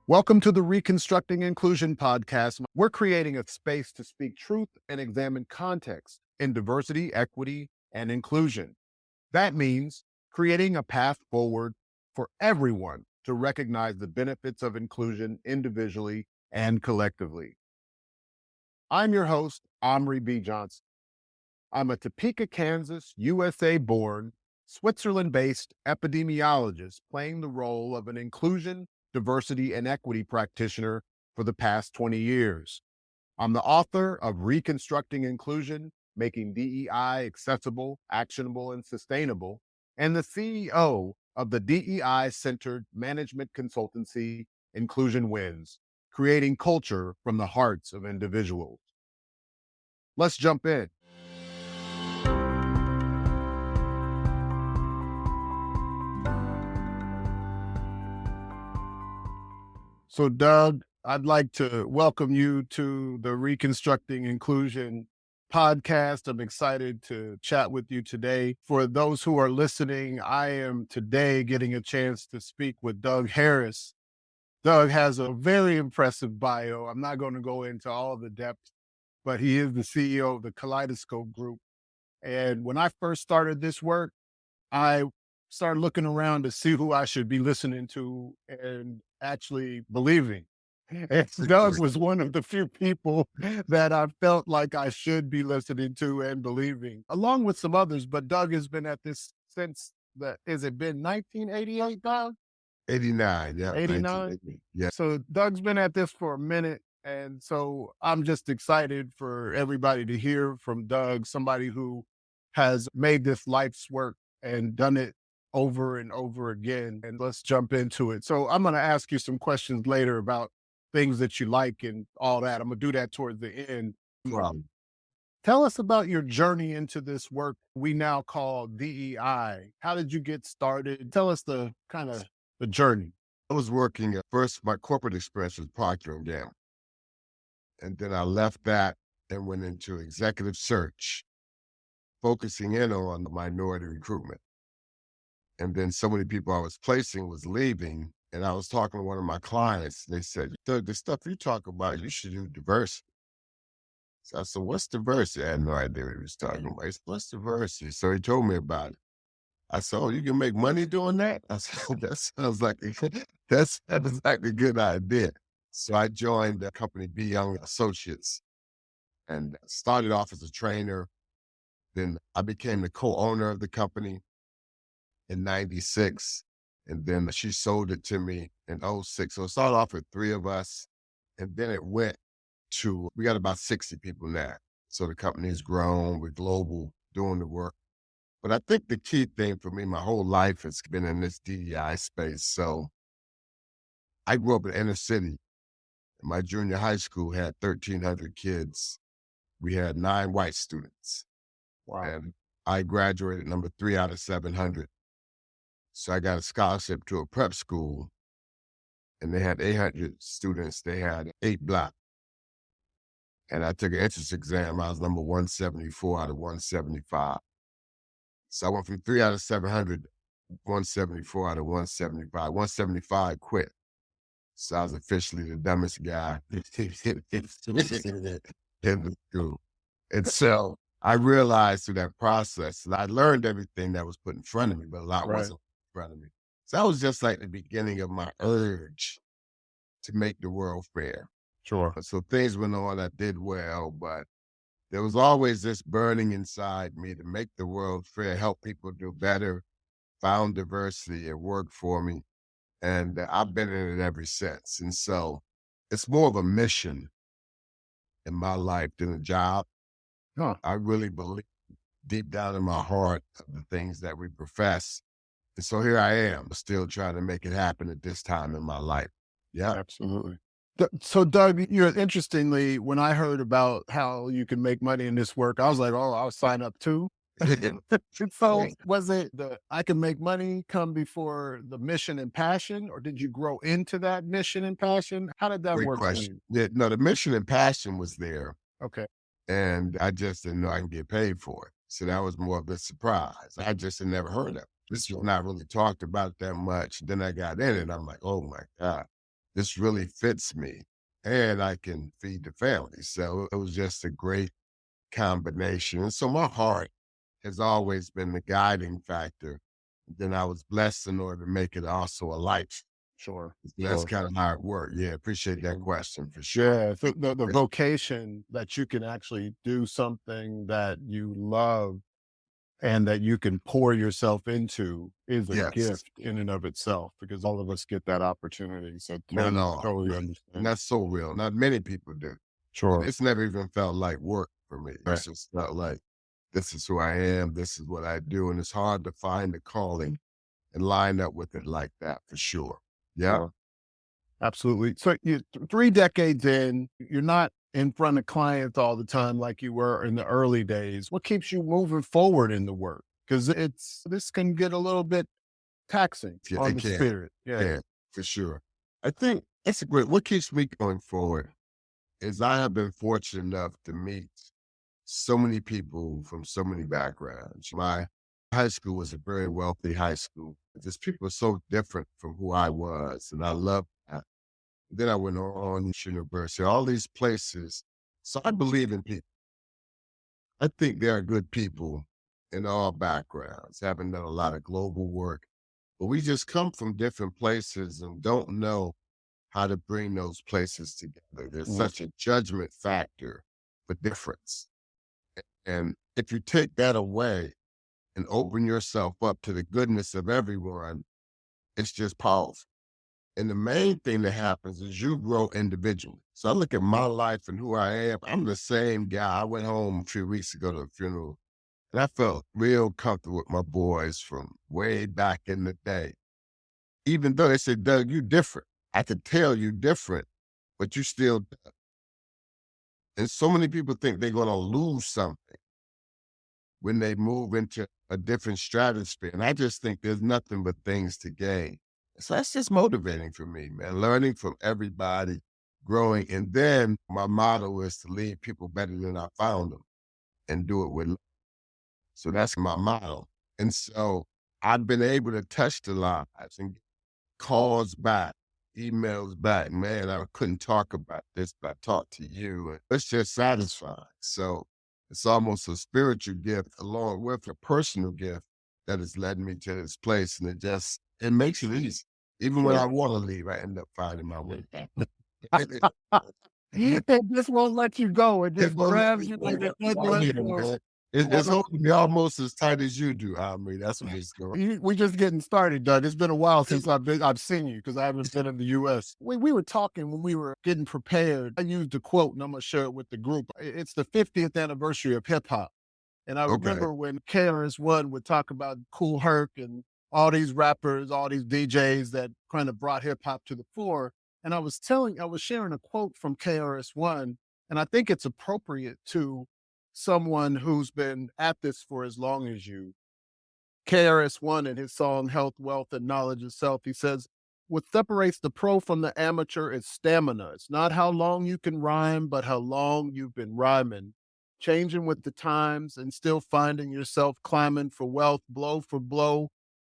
Welcome to the Reconstructing Inclusion podcast. We're creating a space to speak truth and examine context in diversity, equity, and inclusion. That means creating a path forward for everyone to recognize the benefits of inclusion individually and collectively. I'm your host, Amri B. Johnson. I'm a Topeka, Kansas, USA born, Switzerland based epidemiologist playing the role of an inclusion, diversity, and equity practitioner for the past 20 years. I'm the author of Reconstructing Inclusion, Making DEI Accessible, Actionable, and Sustainable, and the CEO of the DEI centered management consultancy Inclusion Wins, creating culture from the hearts of individuals. Let's jump in. So, Doug, I'd like to welcome you to the Reconstructing Inclusion podcast. I'm excited to chat with you today. For those who are listening, I am today getting a chance to speak with Doug Harris. Doug has a very impressive bio. I'm not going to go into all the depth, but he is the CEO of the Kaleidoscope Group. And when I first started this work, I started looking around to see who I should be listening to and actually believing. And Doug was one of the few people that I felt like I should be listening to and believing, along with some others. But Doug has been at this since has it been 1988, Doug? 89, yeah. 89? Yeah. So Doug's been at this for a minute. And so I'm just excited for everybody to hear from Doug, somebody who has made this life's work and done it over and over again. And let's jump into it. So I'm going to ask you some questions later about things that you like and all that. I'm going to do that towards the end. Tell us about your journey into this work we now call DEI. How did you get started? Tell us the kind of the journey. I was working at first, my corporate experience was Procter & Gamble. And then I left that and went into executive search, focusing in on minority recruitment. And then so many people I was placing was leaving. And I was talking to one of my clients. They said, Doug, the stuff you talk about, you should do diversity. So I said, what's diversity? I had no idea what he was talking about. He said, what's diversity? So he told me about it. I said, oh, you can make money doing that? I said, that sounds like a good idea. So I joined the company Be Young Associates and started off as a trainer. Then I became the co-owner of the company in 96. And then she sold it to me in 06. So it started off with 3 of us. And then it went to, we got about 60 people now. So the company has grown, we're global, doing the work. But I think the key thing for me, my whole life has been in this DEI space. So I grew up in inner city. My junior high school had 1,300 kids. We had 9 white students. Wow. And I graduated number 3 out of 700. So I got a scholarship to a prep school, and they had 800 students. They had 8 black. And I took an entrance exam. I was number 174 out of 175. So I went from 3 out of 700, 174 out of 175. 175 quit. So I was officially the dumbest guy in the school. And so I realized through that process that I learned everything that was put in front of me, but a lot wasn't in front of me. So that was just like the beginning of my urge to make the world fair. Sure. So things went on, I did well, but there was always this burning inside me to make the world fair, help people do better, found diversity, it worked for me. And I've been in it ever since. And so it's more of a mission in my life than a job. Huh. I really believe deep down in my heart of the things that we profess. And so here I am, still trying to make it happen at this time in my life. Yeah. Absolutely. So, Doug, interestingly, when I heard about how you can make money in this work, I was like, oh, I'll sign up too. So was it the I can make money come before the mission and passion, or did you grow into that mission and passion? How did that Great work for question. you? Yeah, no, the mission and passion was there, Okay. and I just didn't know I can get paid for it. So that was more of a surprise. I just had never heard of it. This was not really talked about that much. Then I got in it. I'm like, oh my God, this really fits me and I can feed the family. So it was just a great combination. And so my heart has always been the guiding factor. Then I was blessed in order to make it also a life. Sure. So that's kind of how it worked. Yeah, appreciate that question for sure. Yeah. So the vocation that you can actually do something that you love and that you can pour yourself into is a Yes. gift in and of itself because all of us get that opportunity. So No, no. totally And understand. that's so real. Not many people do. And Sure. it's never even felt like work for me. Right. It's just felt like this is who I am. This is what I do. And it's hard to find the calling and line up with it like that for sure. Yeah. Sure. Absolutely. So you 3 decades in, you're not in front of clients all the time like you were in the early days. What keeps you moving forward in the work? Because this can get a little bit taxing Yeah, on it the can. spirit. Yeah. Yeah, for sure. I think it's a great, what keeps me going forward is I have been fortunate enough to meet so many people from so many backgrounds. My high school was a very wealthy high school. Just people are so different from who I was, and I love that. Then I went on to university, all these places. So I believe in people. I think there are good people in all backgrounds, having done a lot of global work, but we just come from different places and don't know how to bring those places together. There's Mhm. such a judgment factor for difference. And if you take that away and open yourself up to the goodness of everyone, it's just powerful. And the main thing that happens is you grow individually. So I look at my life and who I am. I'm the same guy. I went home a few weeks ago to a funeral and I felt real comfortable with my boys from way back in the day. Even though they said, Doug, you different. I could tell you different, but you still, and so many people think they're going to lose something when they move into a different stratosphere. And I just think there's nothing but things to gain. So that's just motivating for me, man. Learning from everybody, growing. And then my motto is to leave people better than I found them and do it with love. So that's my motto. And so I've been able to touch the lives and calls back, emails back. Man, I couldn't talk about this, but I talked to you. And it's just satisfying. So it's almost a spiritual gift along with a personal gift that has led me to this place. And it makes it easy. Even when I Sure. want to leave, I end up finding my way back. It just won't let you go. It It just won't let grabs me you go. like it doesn't I'm let here, go. man. It's holding me almost as tight as you do, Amri. That's what it's doing. We just getting started, Doug. It's been a while since I've seen you because I haven't been in the U.S. We were talking when we were getting prepared. I used a quote, and I'm gonna share it with the group. It's the 50th anniversary of hip hop, and I Okay. remember when KRS-One would talk about Cool Herc and all these rappers, all these DJs that kind of brought hip hop to the fore. And I was sharing a quote from KRS-One, and I think it's appropriate to someone who's been at this for as long as you. KRS-One in his song Health, Wealth, and Knowledge of Self, he says, what separates the pro from the amateur is stamina. It's not how long you can rhyme, but how long you've been rhyming, changing with the times and still finding yourself climbing for wealth, blow for blow.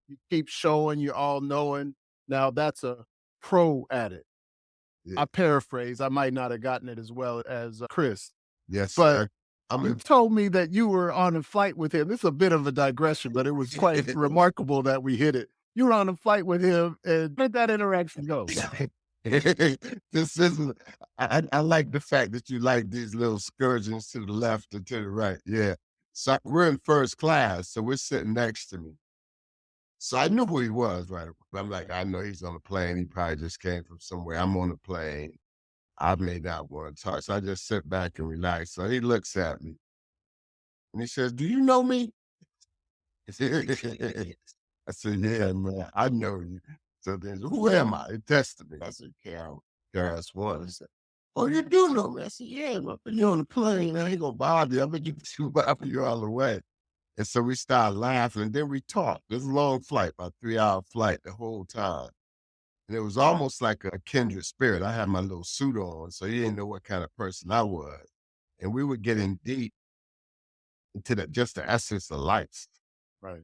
You keep showing you're all knowing. Now that's a pro at it. Yeah. I paraphrase. I might not have gotten it as well as Chris, Yes. but I'm you in. told me that you were on a flight with him. This is a bit of a digression, but it was quite remarkable that we hit it. You were on a flight with him, and where did that interaction go? This isn't. I like the fact that you like these little excursions to the left and to the right. Yeah. So we're in first class, so we're sitting next to me. So I knew who he was, right? I'm like, I know he's on a plane. He probably just came from somewhere. I'm on a plane. I may not want to talk, so I just sit back and relax. So he looks at me and he says, "Do you know me?" I said, "Yeah, man, I know you." So then, who am I? He tested me. I said, KRS-One. He said, "Oh, you do know me?" I said, "Yeah, man, but you're on the plane. I ain't gonna bother you. I'm gonna get you bother you all the way." And so we started laughing, and then we talked. It was a long flight, about 3 hour flight the whole time. And it was almost like a kindred spirit. I had my little suit on, so he didn't know what kind of person I was. And we were getting deep into just the essence of life. Right.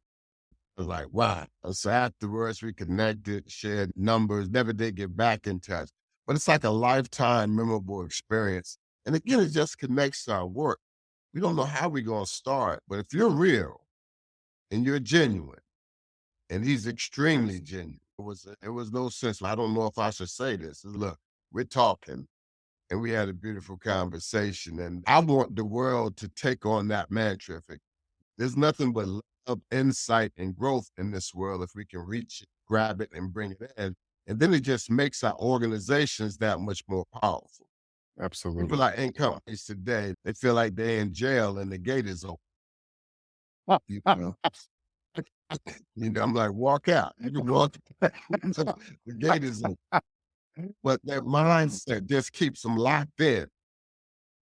I was like, wow. And so afterwards, we connected, shared numbers, never did get back in touch. but it's like a lifetime memorable experience. And again, it just connects to our work. We don't know how we're going to start, but if you're real and you're genuine, and he's extremely genuine, it was no sense. I don't know if I should say this. Look, we're talking and we had a beautiful conversation. And I want the world to take on that mantra. There's nothing but love, insight, and growth in this world if we can reach it, grab it, and bring it in. And then it just makes our organizations that much more powerful. Absolutely. People are in companies today, they feel like they're in jail and the gate is open. You know, I'm like, walk out. You can walk. The gate is open. But that mindset just keeps them locked in.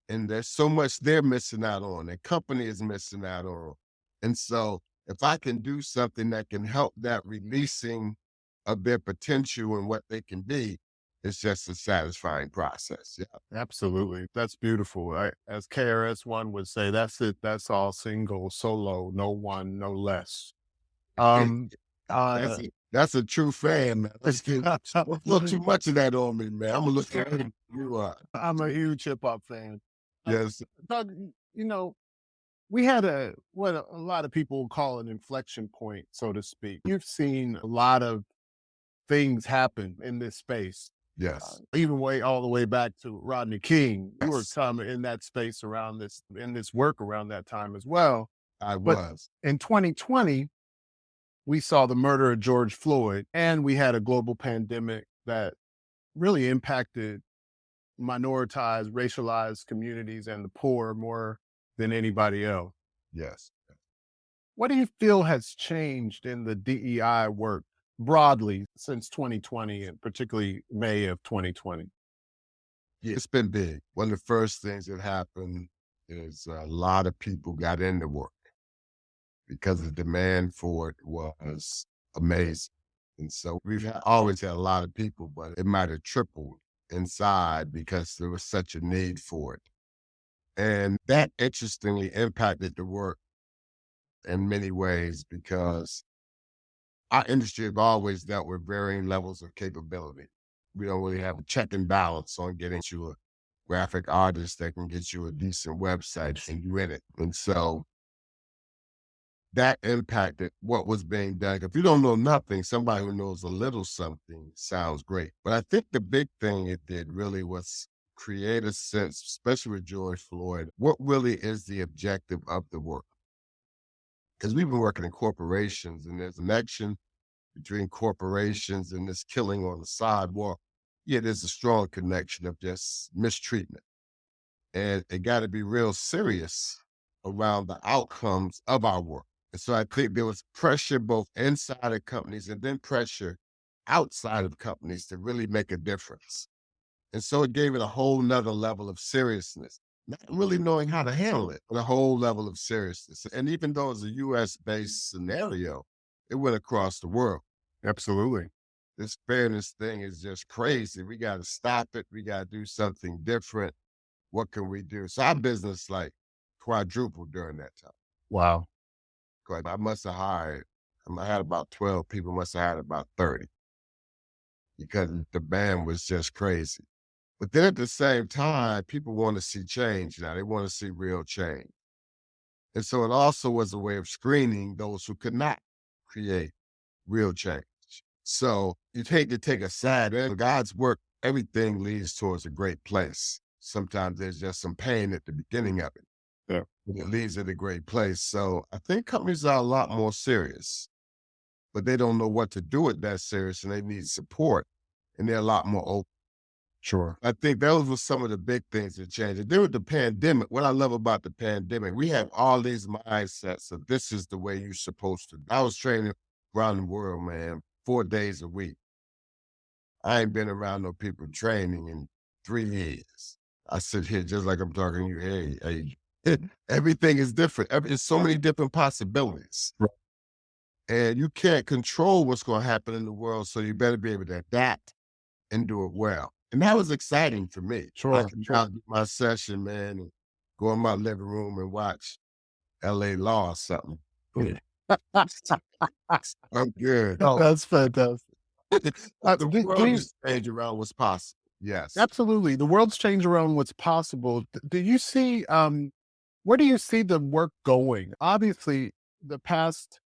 And there's so much they're missing out on, their company is missing out on. And so if I can do something that can help that releasing of their potential and what they can be, it's just a satisfying process. Yeah. Absolutely. That's beautiful. As KRS-One would say, that's it. That's all single, solo, no one, no less. That's a true fan, man. Don't look too much of that on me, man. I'm gonna look at you are. I'm a huge hip hop fan. Yes. Doug, we had what a lot of people call an inflection point, so to speak. You've seen a lot of things happen in this space. Yes. Even all the way back to Rodney King. You were Yes. in that space in this work around that time as well. I But was. in 2020, we saw the murder of George Floyd, and we had a global pandemic that really impacted minoritized, racialized communities and the poor more than anybody else. Yes. What do you feel has changed in the DEI work broadly since 2020, and particularly May of 2020? Yeah, it's been big. One of the first things that happened is a lot of people got into work because the demand for it was amazing. And so always had a lot of people, but it might have tripled inside because there was such a need for it. And that interestingly impacted the work in many ways because our industry have always dealt with varying levels of capability. We don't really have a check and balance on getting you a graphic artist that can get you a decent website and you in it. And so that impacted what was being done. If you don't know nothing, somebody who knows a little something sounds great. But I think the big thing it did really was create a sense, especially with George Floyd, what really is the objective of the work? Because we've been working in corporations and there's an connection between corporations and this killing on the sidewalk. Yeah, there's a strong connection of just mistreatment. And it got to be real serious around the outcomes of our work. And so I think there was pressure both inside of companies and then pressure outside of companies to really make a difference. And so it gave it a whole nother level of seriousness, not really knowing how to handle it, but a whole level of seriousness. And even though it's a US-based scenario, it went across the world. Absolutely. This fairness thing is just crazy. We got to stop it. We got to do something different. What can we do? So our business like quadrupled during that time. Wow. I must have I had about 12 people, must have had about 30 because the band was just crazy. But then at the same time, people want to see change now. They want to see real change. And so it also was a way of screening those who could not create real change. So you'd hate to take a side. In God's work, everything leads towards a great place. Sometimes there's just some pain at the beginning of it. Yeah. But it leads at a great place. So I think companies are a lot more serious, but they don't know what to do with that serious and they need support. And they're a lot more open. Sure. I think those were some of the big things that changed. And then with the pandemic, what I love about the pandemic, we have all these mindsets of this is the way you're supposed to. I was training around the world, man, 4 days a week. I ain't been around no people training in 3 years. I sit here just like I'm talking to you. Hey, everything is different. There's so many different possibilities. Right. And you can't control what's going to happen in the world, so you better be able to adapt and do it well. And that was exciting for me. Sure. I can now do my session, man, and go in my living room and watch LA Law or something. I'm good. That's fantastic. The world just changed around what's possible. Yes. Absolutely. The world's changed around what's possible. Do you see, where do you see the work going? Obviously, the past,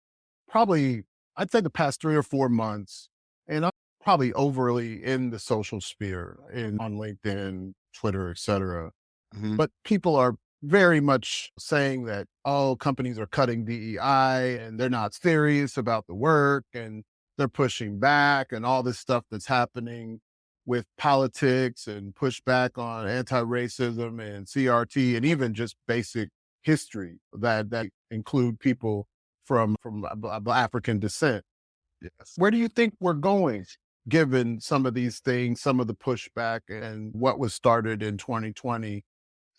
probably, I'd say the past 3 or 4 months, and I'm probably overly in the social sphere in on LinkedIn, Twitter, et cetera. Mhm. But people are very much saying that, oh, companies are cutting DEI and they're not serious about the work and they're pushing back and all this stuff that's happening with politics and pushback on anti-racism and CRT and even just basic history that include people from African descent. Yes. Where do you think we're going given some of these things, some of the pushback and what was started in 2020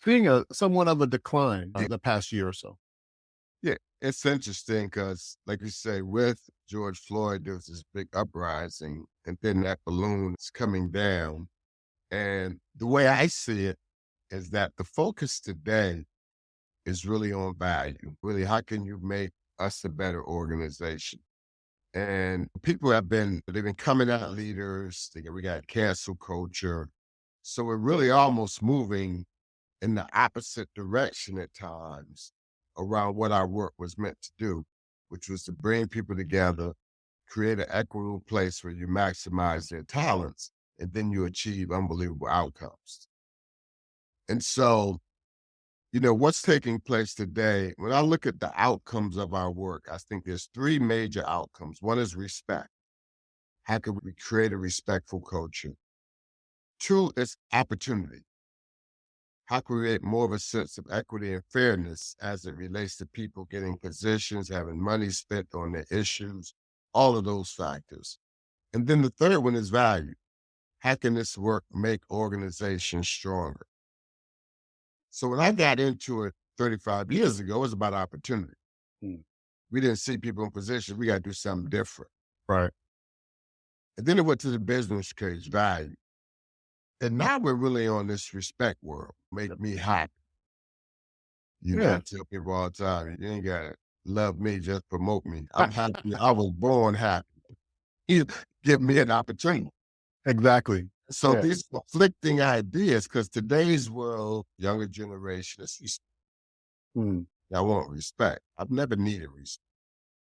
seeing a somewhat of a decline the past year or so? Yeah, it's interesting because, like you say, with George Floyd, there was this big uprising, and then that balloon is coming down. And the way I see it is that the focus today is really on value. Really, how can you make us a better organization? And people they've been coming out leaders. We got cancel culture. So we're really almost moving in the opposite direction at times around what our work was meant to do, which was to bring people together, create an equitable place where you maximize their talents, and then you achieve unbelievable outcomes. And so, what's taking place today, when I look at the outcomes of our work, I think there's three major outcomes. One is respect. How can we create a respectful culture? Two is opportunity. How can we create more of a sense of equity and fairness as it relates to people getting positions, having money spent on their issues, all of those factors. And then the third one is value. How can this work make organizations stronger? So when I got into it 35 years ago, it was about opportunity. Mm. We didn't see people in positions. We got to do something different. Right. And then it went to the business case, value. And now we're really on this respect world. Make me happy. I Yeah. tell people all the time, you ain't gotta love me, just promote me. I'm happy. I was born happy. You give me an opportunity. Exactly. So Yeah. these conflicting ideas, because today's world, younger generation, Mm. I want respect. I've never needed respect,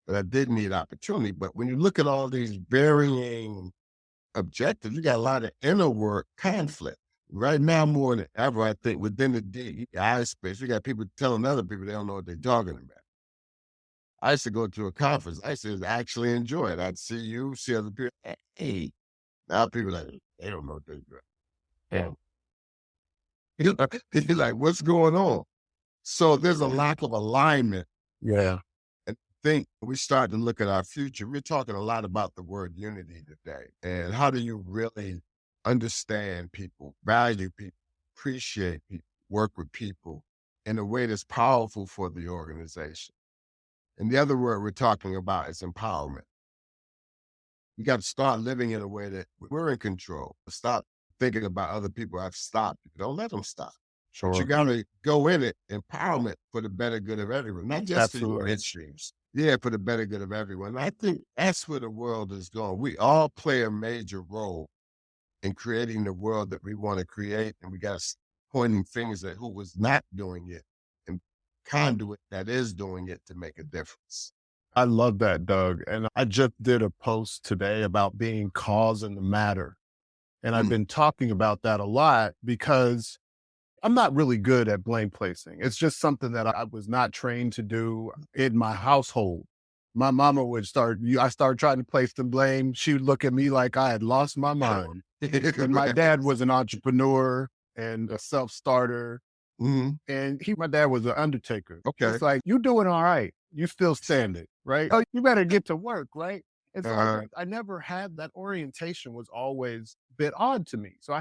but I did need opportunity. But when you look at all these varying objectives, you got a lot of inner work conflict. Right now, more than ever, I think within the DEI space, you got people telling other people they don't know what they're talking about. I used to go to a conference. I used to actually enjoy it. I'd see you, see other people. Hey, now people like they don't know what they're doing. Yeah. You're like, what's going on? So there's a lack of alignment. Yeah. And I think we start to look at our future. We're talking a lot about the word unity today. And how do you really understand people, value people, appreciate people, work with people in a way that's powerful for the organization? And the other word we're talking about is empowerment. You got to start living in a way that we're in control. Stop thinking about other people. I've stopped you. Don't let them stop. But you Sure. got to go in it, empowerment for the better good of everyone, not just for your Absolutely. interests. Yeah, for the better good of everyone. And I think that's where the world is going. We all play a major role in creating the world that we want to create. And we got to pointing fingers at who was not doing it and conduit that is doing it to make a difference. I love that, Doug. And I just did a post today about being cause and the matter. And I've Mm, been talking about that a lot because I'm not really good at blame placing. It's just something that I was not trained to do in my household. My mama would I started trying to place the blame. She would look at me like I had lost my mind. And my right. dad was an entrepreneur and a self-starter. Mhm. And my dad was an undertaker. Okay. It's like, you doing all right. You still standing, right? Oh, you better get to work, right? And so Uh, I never had that orientation was always a bit odd to me. So yes.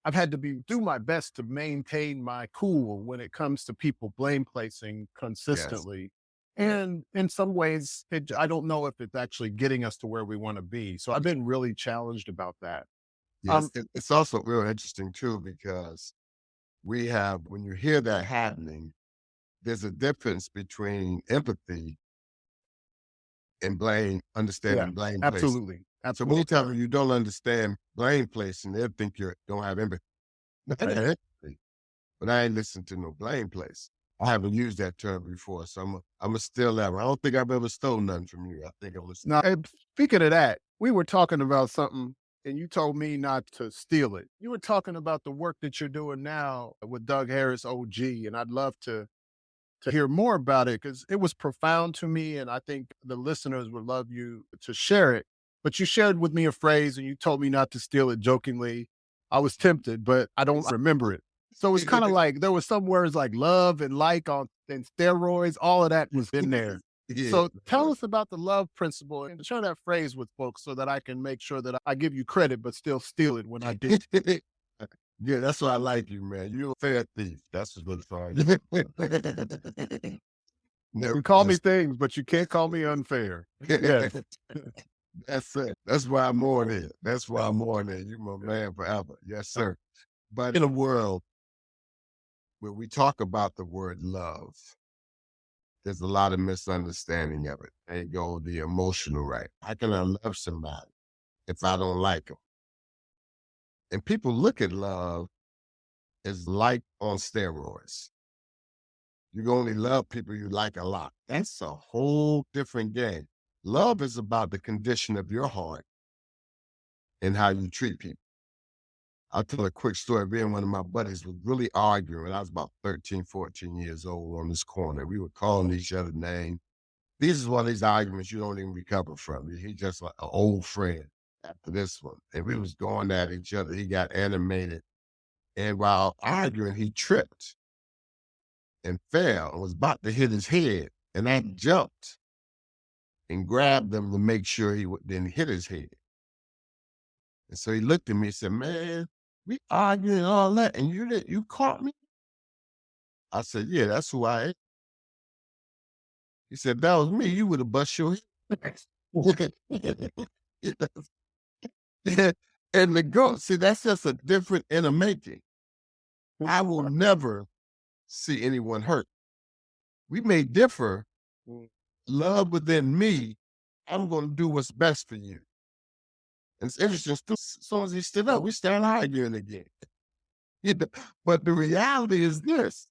I've had to do my best to maintain my cool when it comes to people blame placing Yes. consistently. And in some ways, I don't know if it's actually getting us to where we want to be. So I've been really challenged about that. Yes. Um, It's also real interesting too, because when you hear that happening, there's a difference between empathy and yeah, understanding blame placing. absolutely. So many times when you don't understand blame placing, they'll think you don't have empathy. I got empathy, but I ain't listened to no blame place. I haven't used that term before, so I'm a steal that one. I don't think I've ever stolen nothing from you. I think I'm listening. Now, speaking of that, we were talking about something and you told me not to steal it. You were talking about the work that you're doing now with Doug Harris OG, and I'd love to hear more about it because it was profound to me. And I think the listeners would love you to share it. But you shared with me a phrase and you told me not to steal it jokingly. I was tempted, but I don't remember it. So it's kind of like there were some words like love and like on and steroids, all of that was in there. Yeah. So tell us about the love principle and share that phrase with folks so that I can make sure that I give you credit, but still steal it when I did. Yeah, that's why I like you, man. You're a fair thief. That's what's good for you. You call me things, but you can't call me unfair. Yes. That's it. That's why I'm on here. That's why I'm on here. You my man forever. Yes, sir. But in a world where we talk about the word love, there's a lot of misunderstanding of it. There you go, the emotional right. How can I love somebody if I don't like them? And people look at love as like on steroids. You only love people you like a lot. That's a whole different game. Love is about the condition of your heart and how you treat people. I'll tell a quick story. Me and one of my buddies was really arguing when I was about 13, 14 years old on this corner. We were calling each other names. This is one of these arguments you don't even recover from. He's just like an old friend after this one. And we was going at each other. He got animated. And while arguing, he tripped and fell and was about to hit his head. And I jumped and grabbed him to make sure he didn't hit his head. And so he looked at me and said, man, we arguing and all that, and you caught me? I said, yeah, that's who I am. He said, that was me. You would have bust your head. And the girl, see, that's just a different inner making. I will never see anyone hurt. We may differ. Love within me, I'm going to do what's best for you. And it's interesting, as soon as he stood up, we started arguing again. But the reality is this,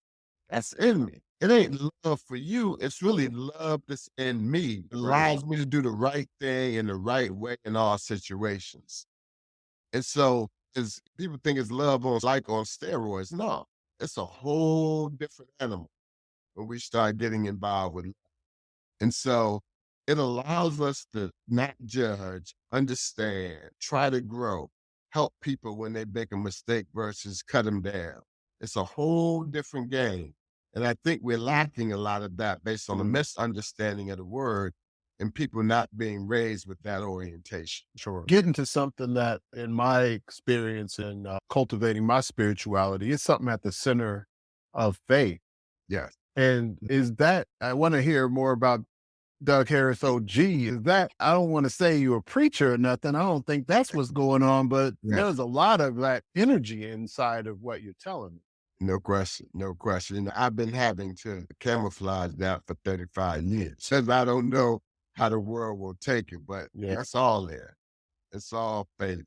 that's in me. It ain't love for you. It's really love that's in me. It allows me to do the right thing in the right way in all situations. And so as people think it's love on steroids. No, it's a whole different animal when we start getting involved with love. And so it allows us to not judge, understand, try to grow, help people when they make a mistake versus cut them down. It's a whole different game. And I think we're lacking a lot of that based on a misunderstanding of the word and people not being raised with that orientation. Sure. Getting to something that, in my experience in cultivating my spirituality, is something at the center of faith. Yes. And is that, I want to hear more about Doug Harris OG. Is that, I don't want to say you're a preacher or nothing. I don't think that's what's going on, but there's a lot of that energy inside of what you're telling me. No question. No question. I've been having to camouflage that for 35 years. Since I don't know how the world will take it, but it's all there. It's all faith.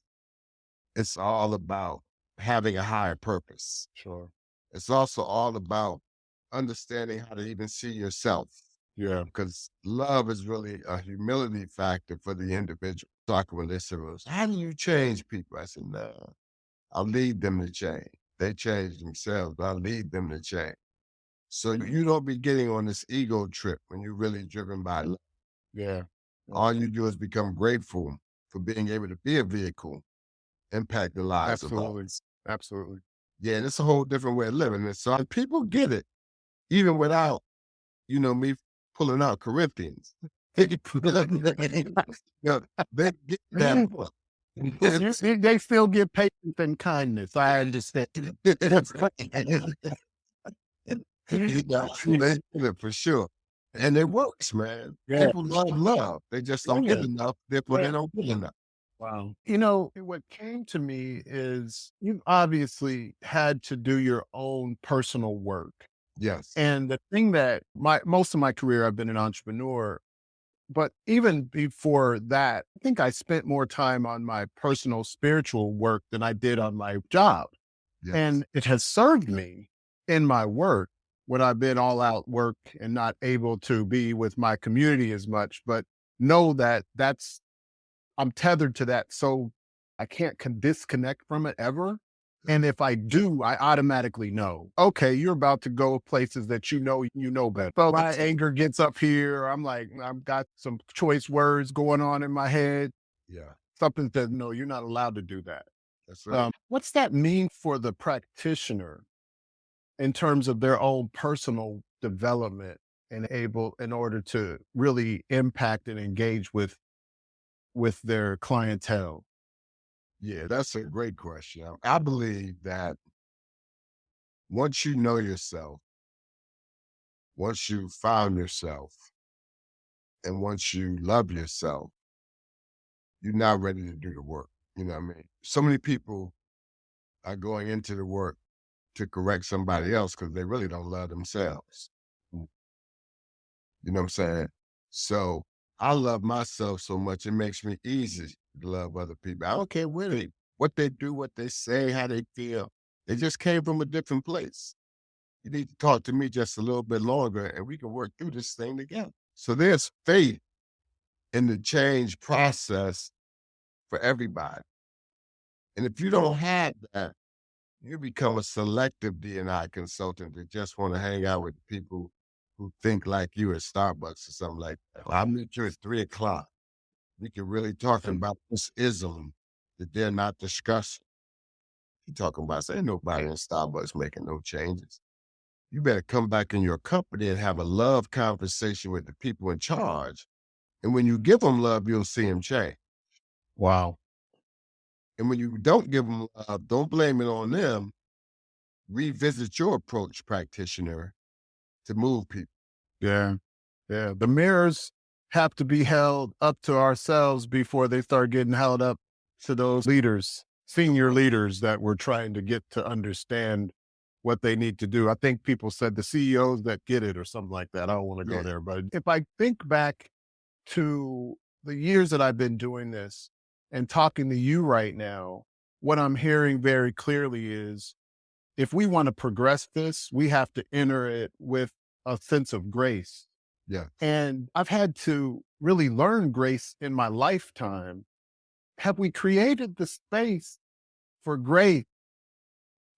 It's all about having a higher purpose. Sure. It's also all about understanding how to even see yourself. Yeah. Because love is really a humility factor for the individual. Talking with listeners, how do you change people? I said, no, I'll lead them to change. They change themselves. I'll lead them to change. So you don't be getting on this ego trip when you're really driven by love. Yeah. All you do is become grateful for being able to be a vehicle, impact the lives of others. Absolutely. Yeah, and it's a whole different way of living. And so people get it, even without, me pulling out Corinthians. They get that. They still get patience and kindness. I understand. For sure. And it works, man. Yeah. People love. They just don't get enough. Therefore, they don't get enough. Wow. What came to me is you've obviously had to do your own personal work. Yes. And the thing that most of my career, I've been an entrepreneur. But even before that, I think I spent more time on my personal spiritual work than I did on my job. Yes. And it has served me in my work when I've been all out work and not able to be with my community as much, but know that I'm tethered to that. So I can't disconnect from it ever. And if I do, I automatically know, okay, you're about to go places that you know better. So my anger gets up here. I'm like, I've got some choice words going on in my head. Yeah. Something says, no, you're not allowed to do that. That's right. What's that mean for the practitioner in terms of their own personal development and in order to really impact and engage with their clientele? Yeah, that's a great question. I believe that once you know yourself, once you found yourself, and once you love yourself, you're now ready to do the work. You know what I mean? So many people are going into the work to correct somebody else because they really don't love themselves. You know what I'm saying? So I love myself so much, it makes me easy to love other people. I don't care what they do, what they say, how they feel. They just came from a different place. You need to talk to me just a little bit longer and we can work through this thing together. So there's faith in the change process for everybody. And if you don't have that, you become a selective D&I consultant that just want to hang out with people who think like you at Starbucks or something like that. Well, I'll meet you at 3 o'clock. We can really talk about this ism that they're not discussing. You talking about, ain't nobody in Starbucks making no changes. You better come back in your company and have a love conversation with the people in charge. And when you give them love, you'll see them change. Wow. And when you don't give them love, don't blame it on them. Revisit your approach, practitioner, to move people. Yeah. Yeah. The mirrors have to be held up to ourselves before they start getting held up to those leaders, senior leaders that we're trying to get to understand what they need to do. I think people said the CEOs that get it or something like that. I don't want to go Yeah, there, but if I think back to the years that I've been doing this and talking to you right now, what I'm hearing very clearly is if we want to progress this, we have to enter it with a sense of grace. yeah, And I've had to really learn grace in my lifetime. Have we created the space for grace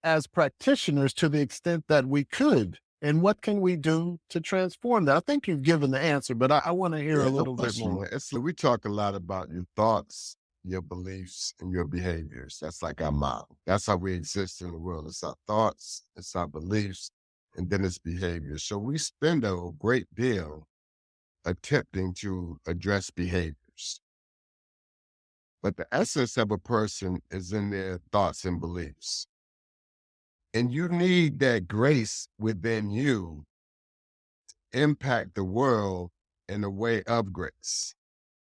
as practitioners to the extent that we could? And what can we do to transform that? I think you've given the answer, but I want to hear yeah. a No little bit question, more. man. We talk a lot about your thoughts, your beliefs, and your behaviors. That's like our model. That's how we exist in the world. It's our thoughts, it's our beliefs, and then it's behavior. So we spend a great deal attempting to address behaviors. But the essence of a person is in their thoughts and beliefs. And you need that grace within you to impact the world in a way of grace.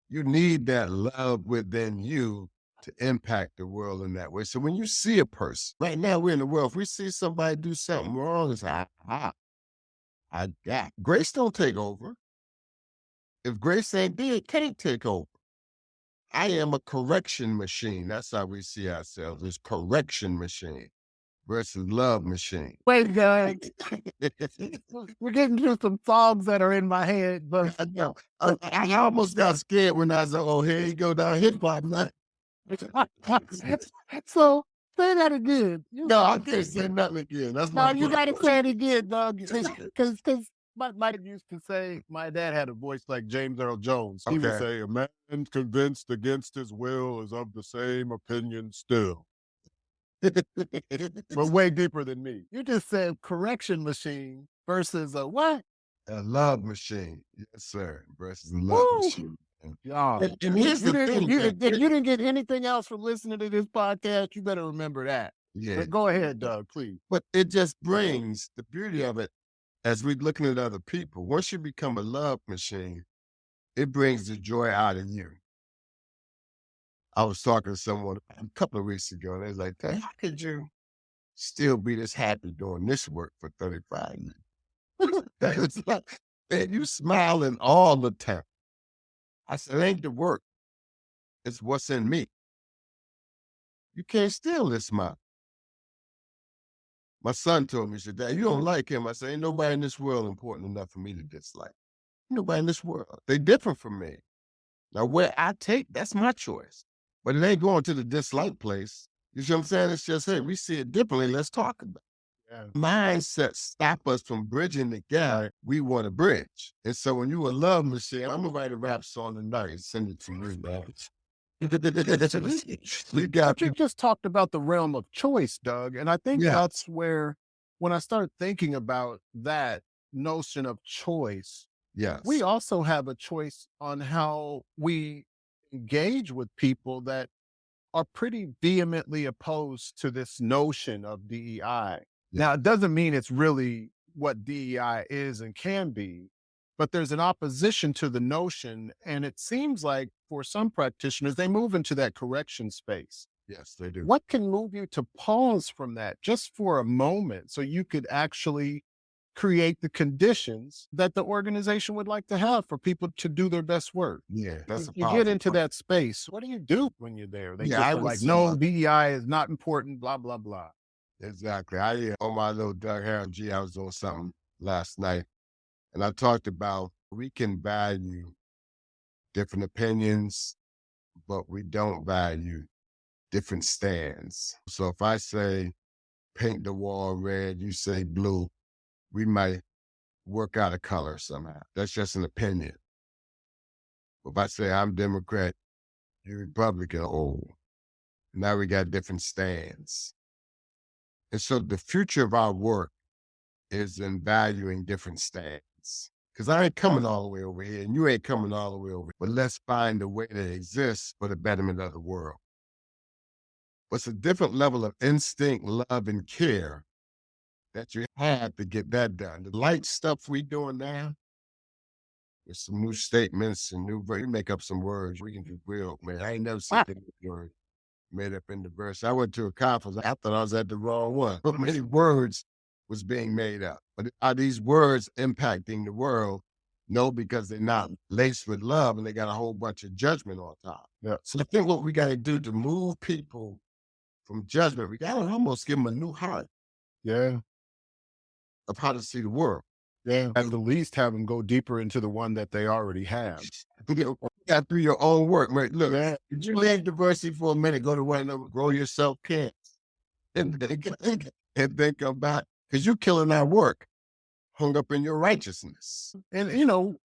You need that love within you to impact the world in that way. So when you see a person, right now we're in the world, if we see somebody do something wrong, it's like, I got grace don't take over. If grace ain't there, it can't take over. I am a correction machine. That's how we see ourselves as correction machine versus love machine. Wait, guys, we're getting to some songs that are in my head, but I know. I almost got scared when I said, "Oh, here you go down hip hop." so say that again. No, I can't say nothing again. That's No, my you book. got to say it again, dog. Because my dad used to say, my dad had a voice like James Earl Jones. He would Okay. say, a man convinced against his will is of the same opinion still. But way deeper than me. You just said correction machine versus a what? A love machine, yes, sir, versus a love Woo! machine. Yeah. And here's the If thing. if you didn't get anything else from listening to this podcast, you better remember that. Yeah, But go ahead, Doug, please. but it just brings the beauty of it as we're looking at other people. Once you become a love machine, it brings the joy out of you. I was talking to someone a couple of weeks ago, and they was like, "Dang, how could you still be this happy doing this work for 35 years?" It's like, man, you smiling all the time. I said, it ain't the work, it's what's in me. You can't steal this man. My son told me, he said, Dad, you don't like him. I said, ain't nobody in this world important enough for me to dislike. Nobody in this world. They different from me. Now, where I take, that's my choice. But it ain't going to the dislike place. You see what I'm saying? It's just, hey, we see it differently. Let's talk about it. Yeah. Mindsets stop us from bridging the gap we want to bridge. And so when you a love machine, I'm going to write a rap song tonight and send it to you, man. We got But you just talked about the realm of choice, Doug. And I think Yeah. that's where, when I started thinking about that notion of choice, Yes. we also have a choice on how we engage with people that are pretty vehemently opposed to this notion of DEI. Yeah. Now, it doesn't mean it's really what DEI is and can be, but there's an opposition to the notion. And it seems like for some practitioners, they move into that correction space. Yes, they do. What can move you to pause from that just for a moment so you could actually create the conditions that the organization would like to have for people to do their best work? Yeah, that's a You get powerful into point. that space. What do you do when you're there? They Yeah, just I are would like, say no, DEI is not important, blah, blah, blah. exactly. On my little Doug Harron G, I was doing something last night, and I talked about we can value different opinions, but we don't value different stands. So if I say paint the wall red, you say blue, we might work out a color somehow. That's just an opinion. If I say I'm Democrat, you're Republican, oh, now we got different stands. And so the future of our work is in valuing different stands. Because I ain't coming all the way over here, and you ain't coming all the way over here. But let's find a way that exists for the betterment of the world. But it's a different level of instinct, love, and care that you have to get that done. The light stuff we doing now, with some new statements and you make up some words, we can do real, man. I ain't never seen that word made up in the verse. I went to a conference. I thought I was at the wrong one. But many words was being made up. But are these words impacting the world? No, because they're not laced with love and they got a whole bunch of judgment on top. Yeah. So I think what we got to do to move people from judgment, we got to almost give them a new heart Yeah. of how to see the world. Yeah. At the least have them go deeper into the one that they already have. You got to do your own work. Man, look, Yeah. did you leave diversity for a minute? Go to one of them, grow yourself camps. And then come back. Because you're killing our work, hung up in your righteousness. And,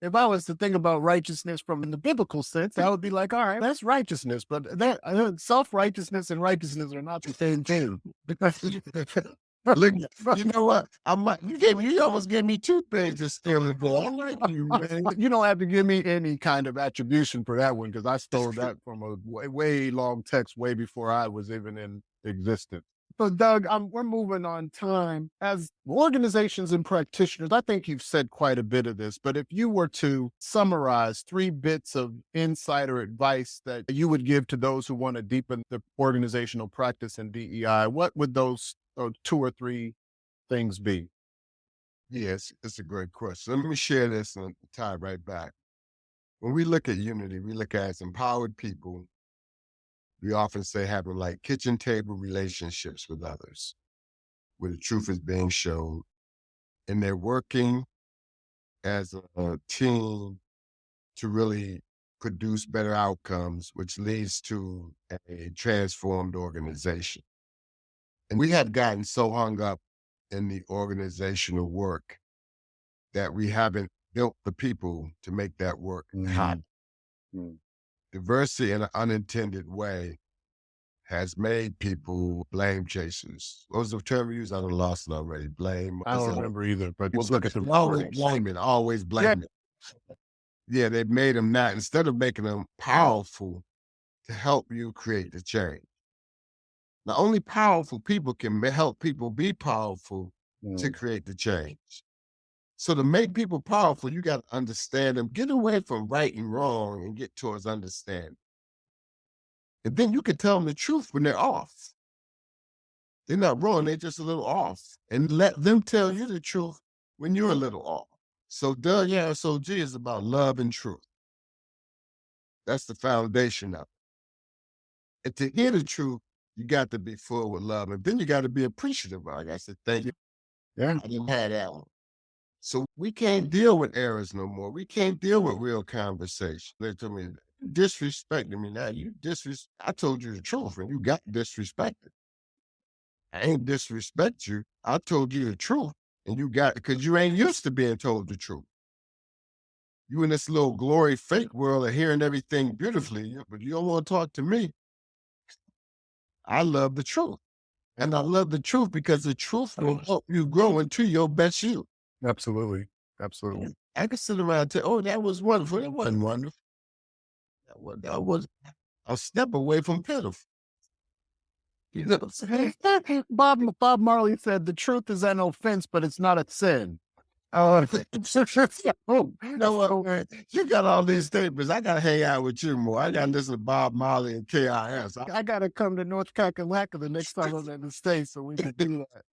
if I was to think about righteousness from the biblical sense, I would be like, all right, that's righteousness. But that self-righteousness and righteousness are not the same thing. Look, you know what? You almost gave me two things to steal it for. I like you, man. You don't have to give me any kind of attribution for that one because I stole that from a way long text way before I was even in existence. So, Doug, we're moving on time. As organizations and practitioners, I think you've said quite a bit of this, but if you were to summarize 3 bits of insight or advice that you would give to those who want to deepen the organizational practice in DEI, what would those 2 or 3 things be? Yes, it's a great question. Let me share this and tie right back. When we look at unity, we look at as empowered people. We often say having like kitchen table relationships with others, where the truth is being shown, and they're working as a team to really produce better outcomes, which leads to a transformed organization. And we have gotten so hung up in the organizational work that we haven't built the people to make that work happen. Mm. Diversity in an unintended way has made people blame chasers. What was the term we used? I done lost it already. Blame. I don't remember either, but Well, look at the always blaming, always blaming. Yeah, they made them that instead of making them powerful to help you create the change. Now, only powerful people can help people be powerful to create the change. So to make people powerful, you got to understand them, get away from right and wrong and get towards understanding. And then you can tell them the truth when they're off. They're not wrong, they're just a little off. And let them tell you the truth when you're a little off. So Doug, yeah, SOG is about love and truth. That's the foundation of it. And to hear the truth, you got to be full with love. And then you got to be appreciative. Like I said, thank you. Yeah. I didn't have that one. So we can't deal with errors no more. We can't deal with real conversation. They told me, disrespecting me now. I told you the truth and you got disrespected. I ain't disrespect you. I told you the truth and you got, because you ain't used to being told the truth. You in this little glory fake world of hearing everything beautifully, but you don't want to talk to me. I love the truth. And I love the truth because the truth will help you grow into your best you. Absolutely. Absolutely. I can sit around and tell, oh, that was wonderful. It wasn't wonderful. That was a step away from pitiful. You know what I'm saying? Bob Marley said the truth is an offense, but it's not a sin. Oh, you know what, man? You got all these statements. I got to hang out with you more. I got to listen to Bob Marley and KIS. I got to come to North Kakalaka the next time I'm in the States so we can do that.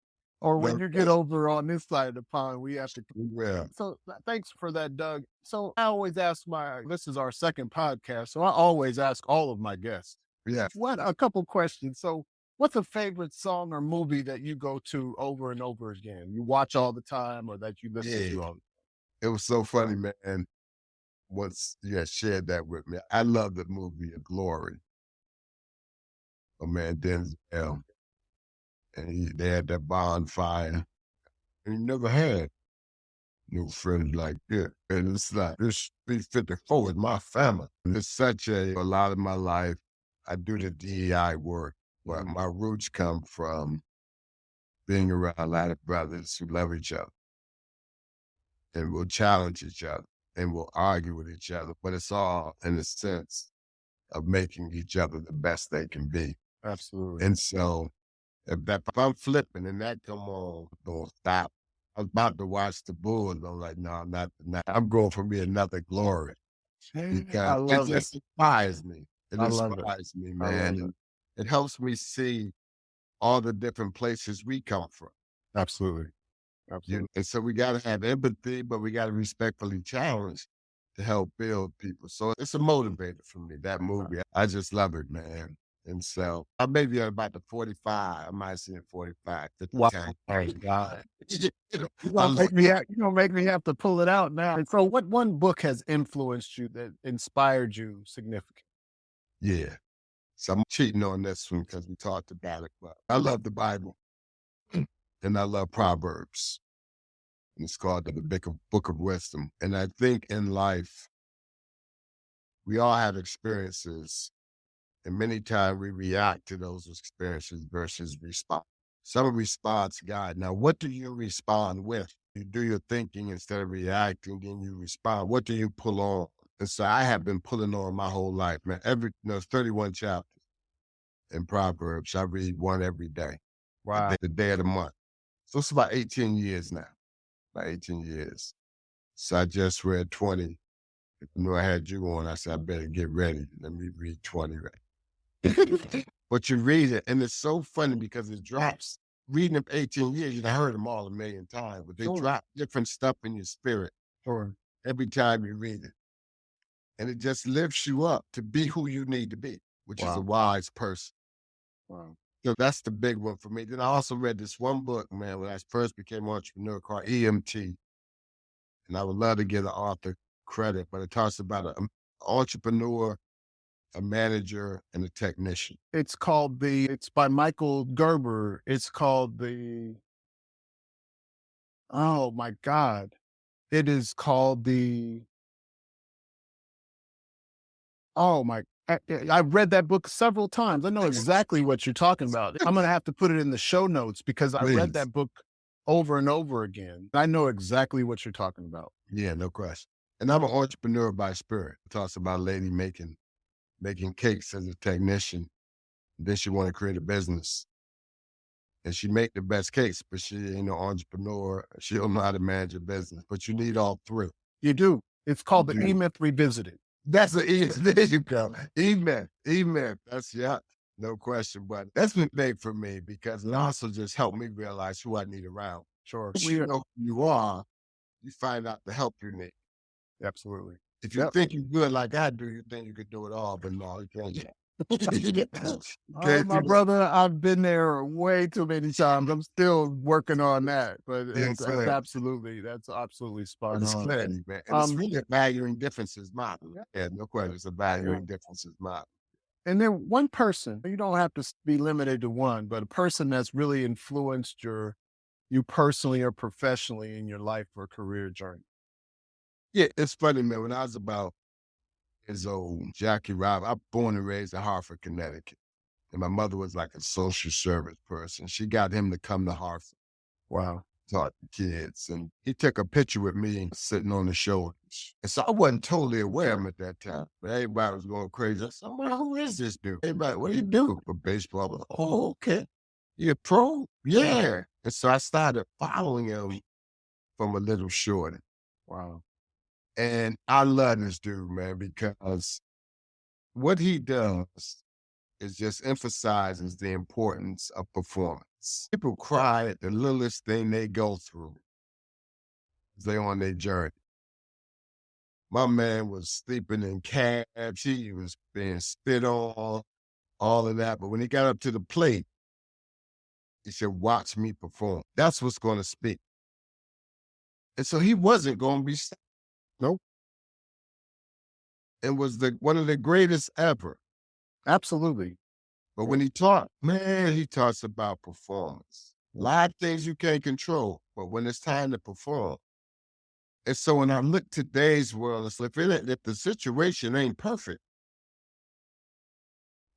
Or when you get over on this side of the pond, we have to. Yeah. So thanks for that, Doug. So I always ask this is our second podcast, so I always ask all of my guests. Yeah. A couple questions. So what's a favorite song or movie that you go to over and over again? You watch all the time or that you listen to all the time? It was so funny, man. Once you had shared that with me, I love the movie Glory. Oh, man, Denzel. And they had that bonfire. And he never had no friends like that. And it's like, this B-54 with my family. And it's such a lot of my life, I do the DEI work, where my roots come from being around a lot of brothers who love each other and will challenge each other and will argue with each other. But it's all in the sense of making each other the best they can be. Absolutely. And so if I'm flipping and that come on, don't stop. I was about to watch the Bulls. I'm like, no, not tonight. I'm going for me another Glory. Because it just inspires me. It inspires me, man. And it helps me see all the different places we come from. Absolutely. Absolutely. And so we got to have empathy, but we got to respectfully challenge to help build people. So it's a motivator for me, that movie. I just love it, man. And so I may be about the 45. I might see it 45. Wow. Time. Oh, God. You're going to make me have to pull it out now. And so what one book has influenced you that inspired you significantly? Yeah. So I'm cheating on this one because we talked about it, but I love the Bible and I love Proverbs. And it's called the Book of Wisdom. And I think in life, we all have experiences. And many times we react to those experiences versus respond. Some respond to God. Now, what do you respond with? You do your thinking instead of reacting, then you respond. What do you pull on? And so I have been pulling on my whole life, man. There's 31 chapters in Proverbs. I read one every day. Wow. The day of the month. So it's about 18 years now. About 18 years. So I just read 20. If I knew I had you on, I said, I better get ready. Let me read 20 right. But you read it, and it's so funny because it drops. Reading them 18 years, you've heard them all a million times, but they drop different stuff in your spirit every time you read it. And it just lifts you up to be who you need to be, which is a wise person. Wow. So that's the big one for me. Then I also read this one book, man, when I first became an entrepreneur called EMT. And I would love to give the author credit, but it talks about an entrepreneur, a manager, and a technician. It's by Michael Gerber. It's called oh my God. It is called I've read that book several times. I know exactly what you're talking about. I'm going to have to put it in the show notes because I read that book over and over again. I know exactly what you're talking about. Yeah, no question. And I'm an entrepreneur by spirit. It talks about a lady making cakes as a technician. Then she wanted to create a business. And she make the best cakes, but she ain't no entrepreneur. She don't know how to manage a business. But you need all three. You do. It's called the E-Myth Revisited. That's there you go. E-Myth. That's no question. But that's been big for me because it also just helped me realize who I need around. Sure. You know who you are, you find out the help you need. Absolutely. If you Yep. think you're good like I do, you think you could do it all, but no, you can't. You Oh, can't my do it. brother, I've been there way too many times. I'm still working on that, but Yeah, that's absolutely spot it's on. clarity, man. And it's Um, really a valuing differences model. Yeah, no question. It's a valuing differences model. and then one person, you don't have to be limited to one, but a person that's really influenced you personally or professionally in your life or career journey. Yeah, it's funny, man. When I was about years old, Jackie Rob, I was born and raised in Hartford, Connecticut. And my mother was like a social service person. She got him to come to Hartford, Wow. taught the kids. And he took a picture with me sitting on the shoulders. And so I wasn't totally aware of him at that time. But everybody was going crazy. I said, well, who is this dude? Everybody, what do you do for baseball? I was, oh, okay. You a pro? Yeah. And so I started following him from a little shorter. Wow. And I love this dude, man, because what he does is just emphasizes the importance of performance. People cry at the littlest thing they go through as they on their journey. My man was sleeping in cabs. He was being spit on, all of that. But when he got up to the plate, he said, watch me perform. That's what's going to speak. And so he wasn't going to be stopped. Nope. It was one of the greatest ever. Absolutely. But when he taught, man, he talks about performance. A lot of things you can't control, but when it's time to perform. And so when I look today's world, it's like, if the situation ain't perfect,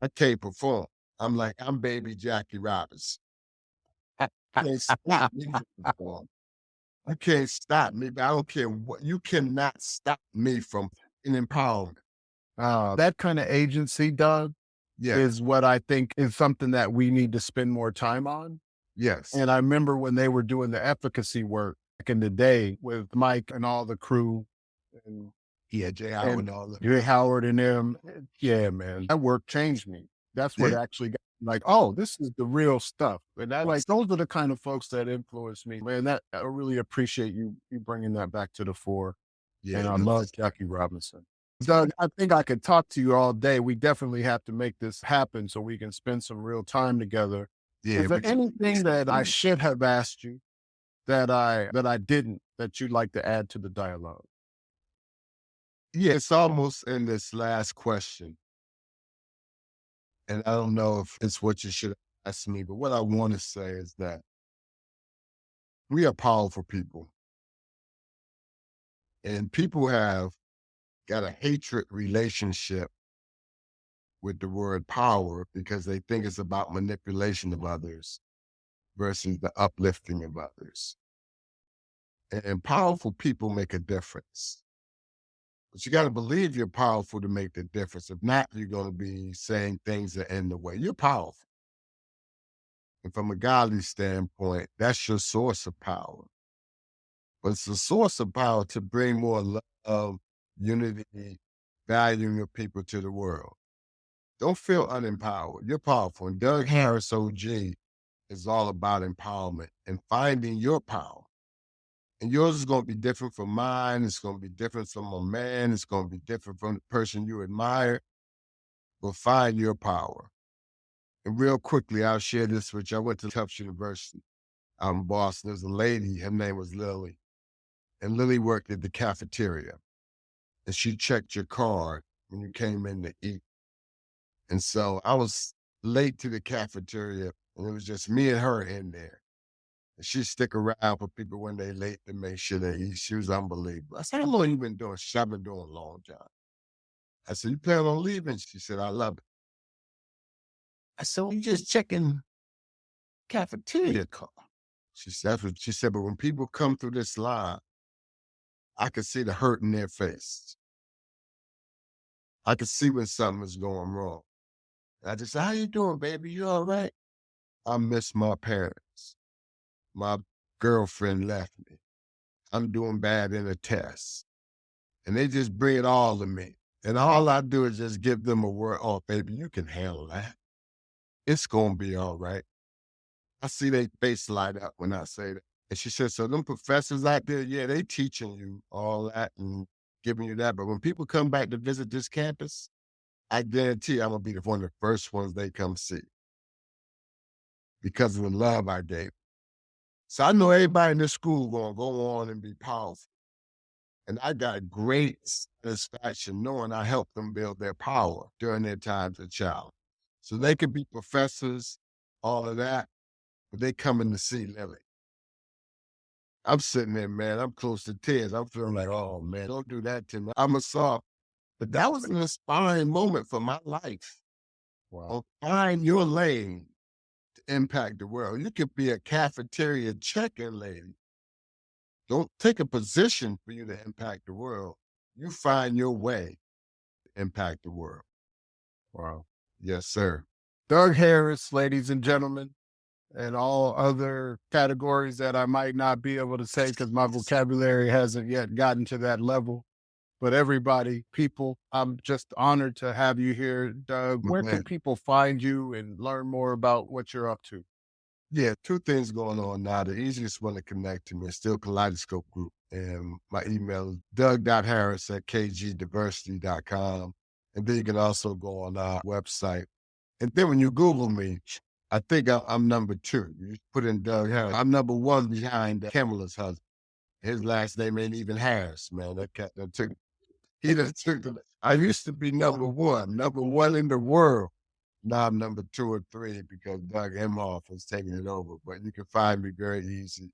I can't perform. I'm like, I'm baby Jackie Robinson. I can't stop me from performing. I can't stop me, but I don't care what, you cannot stop me from an empowerment. That kind of agency, Doug, Yeah, is what I think is something that we need to spend more time on. yes. And I remember when they were doing the efficacy work back in the day with Mike and all the crew and, Yeah, Jay Howard and and all that. Jay Howard and them. Yeah, man, that work changed me. That's what Yeah, actually got like, oh, this is the real stuff. And that like, those are the kind of folks that influence me, man. That I really appreciate you bringing that back to the fore. And yeah, I no, love Jackie Robinson. Doug, I think I could talk to you all day. We definitely have to make this happen so we can spend some real time together. yeah. Is there anything that I should have asked you that I didn't that you'd like to add to the dialogue? Yeah, it's almost in this last question. And I don't know if it's what you should ask me, but what I want to say is that we are powerful people. And people have got a hatred relationship with the word power because they think it's about manipulation of others versus the uplifting of others. And powerful people make a difference. But you got to believe you're powerful to make the difference. If not, you're going to be saying things that end the way. You're powerful. And from a godly standpoint, that's your source of power. But it's a source of power to bring more love, unity, valuing of people to the world. Don't feel unempowered. You're powerful. And Doug Harris, OG, is all about empowerment and finding your power. And yours is going to be different from mine. It's going to be different from a man. It's going to be different from the person you admire. But find your power. And real quickly, I'll share this with you. I went to Tufts University out in Boston. There's a lady, her name was Lily. And Lily worked at the cafeteria. And she checked your card when you came in to eat. And so I was late to the cafeteria, and it was just me and her in there. And she'd stick around for people when they late to make sure they eat. She was unbelievable. I said, how long you been doing? She said, I've been doing a long time. I said, you plan on leaving? She said, I love it. I said, well, you just checking cafeteria card. She said, that's what she said, but when people come through this line, I could see the hurt in their face. I could see when something is going wrong. And I just said, how you doing, baby? You all right? I miss my parents. My girlfriend left me. I'm doing bad in a test. And they just bring it all to me. And all I do is just give them a word. Oh, baby, you can handle that. It's going to be all right. I see their face light up when I say that. And she said, so them professors out there, yeah, they teaching you all that. And giving you that. But when people come back to visit this campus, I guarantee I'm going to be one of the first ones they come see because of the love I gave. So I know everybody in this school going to go on and be powerful. And I got great satisfaction knowing I helped them build their power during their time as a child. So they could be professors, all of that, but they coming to see Lily. I'm sitting there, man, I'm close to tears. I'm feeling like, oh man, don't do that to me. I'm a soft. But that was an inspiring moment for my life. Wow. Find your lane to impact the world. You could be a cafeteria check-in lady. Don't take a position for you to impact the world. You find your way to impact the world. Wow. Yes, sir. Doug Harris, ladies and gentlemen, and all other categories that I might not be able to say because my vocabulary hasn't yet gotten to that level. But everybody, people, I'm just honored to have you here, Doug. Where can Man. people find you and learn more about what you're up to? Yeah, two things going on now. The easiest one to connect to me is still Kaleidoscope Group. And my email is doug.harris@kgdiversity.com. And then you can also go on our website. And then when you Google me, I think I'm number 2. You put in Doug Harris. I'm number 1 behind Kamala's husband. His last name ain't even Harris, man. That cat that took, he done took the, I used to be number 1 in the world. Now I'm number 2 or 3 because Doug Emhoff has taken it over. But you can find me very easy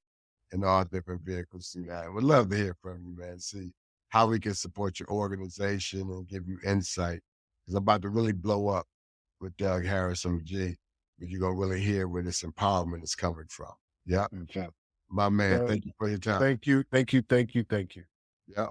in all different vehicles through that. I would love to hear from you, man. See how we can support your organization and give you insight. Because I'm about to really blow up with Doug Harris OG, but you're going to really hear where this empowerment is coming from. Yeah. Okay. My man, Doug, thank you for your time. thank you. Thank you. Thank you. Thank you. Yeah.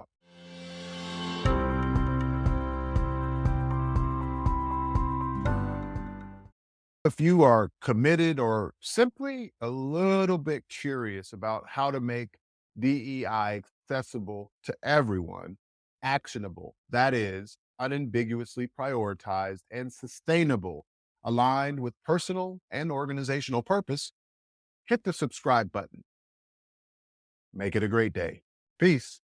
If you are committed or simply a little bit curious about how to make DEI accessible to everyone, actionable, that is, unambiguously prioritized and sustainable, aligned with personal and organizational purpose, hit the subscribe button. Make it a great day. Peace.